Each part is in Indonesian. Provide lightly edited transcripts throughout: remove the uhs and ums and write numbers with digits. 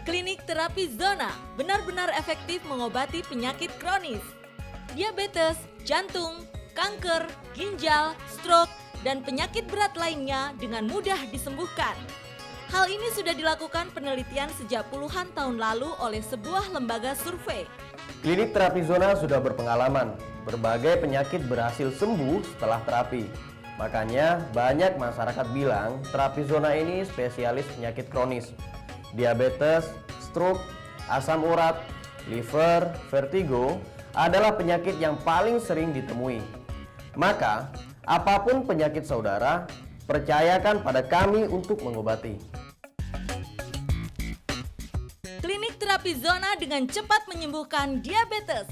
Klinik terapi zona benar-benar efektif mengobati penyakit kronis, diabetes, jantung, kanker, ginjal, stroke, dan penyakit berat lainnya dengan mudah disembuhkan. Hal ini sudah dilakukan penelitian sejak puluhan tahun lalu oleh sebuah lembaga survei. Klinik terapi zona sudah berpengalaman. Berbagai penyakit berhasil sembuh setelah terapi. Makanya banyak masyarakat bilang terapi zona ini spesialis penyakit kronis. Diabetes, stroke, asam urat, liver, vertigo adalah penyakit yang paling sering ditemui. Maka, apapun penyakit saudara, percayakan pada kami untuk mengobati. Klinik terapi zona dengan cepat menyembuhkan diabetes.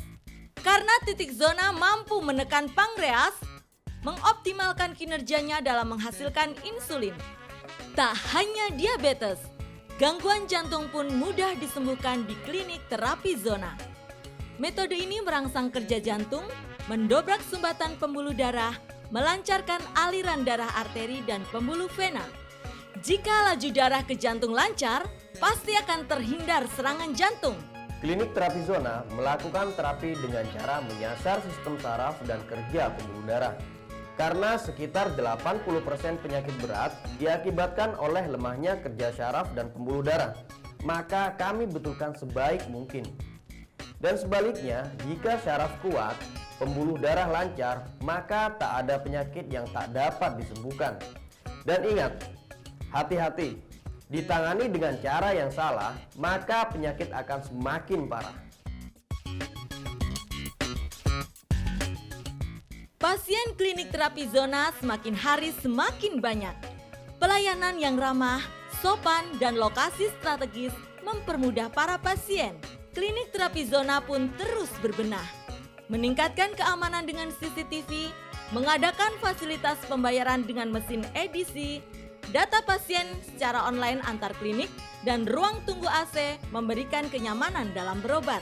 Karena titik zona mampu menekan pankreas, mengoptimalkan kinerjanya dalam menghasilkan insulin. Tak hanya diabetes, gangguan jantung pun mudah disembuhkan di klinik terapi zona. Metode ini merangsang kerja jantung, mendobrak sumbatan pembuluh darah, melancarkan aliran darah arteri dan pembuluh vena. Jika laju darah ke jantung lancar, pasti akan terhindar serangan jantung. Klinik terapi zona melakukan terapi dengan cara menyasar sistem saraf dan kerja pembuluh darah. Karena sekitar 80% penyakit berat diakibatkan oleh lemahnya kerja syaraf dan pembuluh darah, maka kami betulkan sebaik mungkin. Dan sebaliknya, jika syaraf kuat, pembuluh darah lancar, maka tak ada penyakit yang tak dapat disembuhkan. Dan ingat, hati-hati, ditangani dengan cara yang salah, maka penyakit akan semakin parah. Pasien klinik terapi zona semakin hari semakin banyak. Pelayanan yang ramah, sopan, dan lokasi strategis mempermudah para pasien. Klinik terapi zona pun terus berbenah. Meningkatkan keamanan dengan CCTV, mengadakan fasilitas pembayaran dengan mesin EDC, data pasien secara online antar klinik, dan ruang tunggu AC memberikan kenyamanan dalam berobat.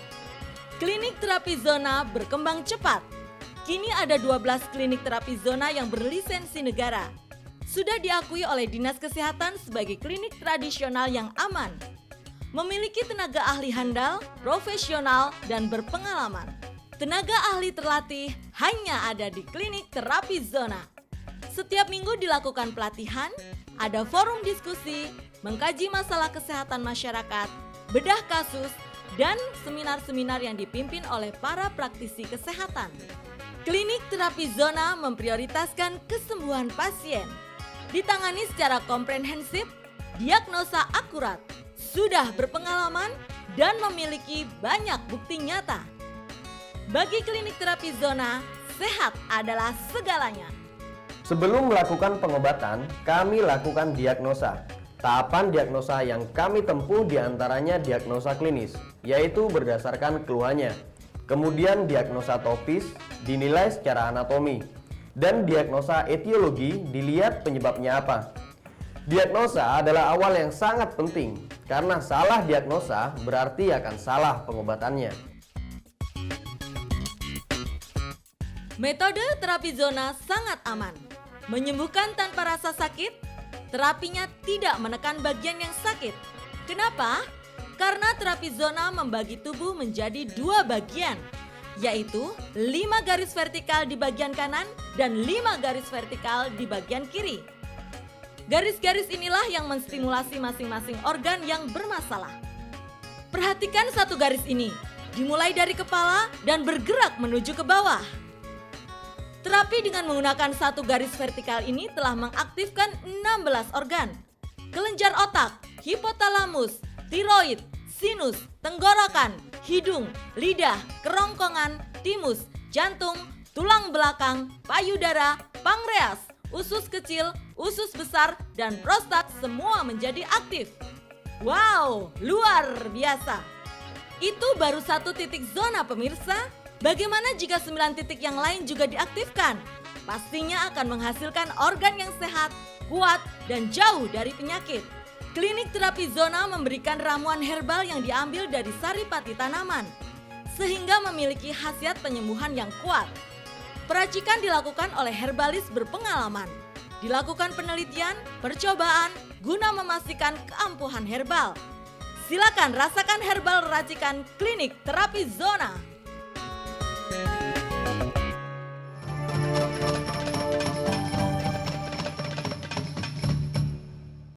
Klinik terapi zona berkembang cepat. Kini ada 12 klinik terapi zona yang berlisensi negara. Sudah diakui oleh Dinas Kesehatan sebagai klinik tradisional yang aman. Memiliki tenaga ahli handal, profesional, dan berpengalaman. Tenaga ahli terlatih hanya ada di klinik terapi zona. Setiap minggu dilakukan pelatihan, ada forum diskusi, mengkaji masalah kesehatan masyarakat, bedah kasus, dan seminar-seminar yang dipimpin oleh para praktisi kesehatan. Klinik terapi zona memprioritaskan kesembuhan pasien, ditangani secara komprehensif, diagnosa akurat, sudah berpengalaman, dan memiliki banyak bukti nyata. Bagi klinik terapi zona, sehat adalah segalanya. Sebelum melakukan pengobatan, kami lakukan diagnosa. Tahapan diagnosa yang kami tempuh diantaranya diagnosa klinis, yaitu berdasarkan keluhannya. Kemudian diagnosa topis, dinilai secara anatomi. Dan diagnosa etiologi, dilihat penyebabnya apa. Diagnosa adalah awal yang sangat penting, karena salah diagnosa berarti akan salah pengobatannya. Metode terapi zona sangat aman. Menyembuhkan tanpa rasa sakit, terapinya tidak menekan bagian yang sakit. Kenapa? Karena terapi zona membagi tubuh menjadi 2 bagian, yaitu 5 garis vertikal di bagian kanan dan 5 garis vertikal di bagian kiri. Garis-garis inilah yang menstimulasi masing-masing organ yang bermasalah. Perhatikan satu garis ini, dimulai dari kepala dan bergerak menuju ke bawah. Terapi dengan menggunakan satu garis vertikal ini telah mengaktifkan 16 organ. Kelenjar otak, hipotalamus, tiroid, sinus, tenggorokan, hidung, lidah, kerongkongan, timus, jantung, tulang belakang, payudara, pankreas, usus kecil, usus besar, dan prostat semua menjadi aktif. Wow, luar biasa. Itu baru satu titik zona pemirsa. Bagaimana jika 9 titik yang lain juga diaktifkan? Pastinya akan menghasilkan organ yang sehat, kuat, dan jauh dari penyakit. Klinik terapi zona memberikan ramuan herbal yang diambil dari saripati tanaman, sehingga memiliki khasiat penyembuhan yang kuat. Peracikan dilakukan oleh herbalis berpengalaman. Dilakukan penelitian, percobaan guna memastikan keampuhan herbal. Silakan rasakan herbal racikan Klinik Terapi Zona.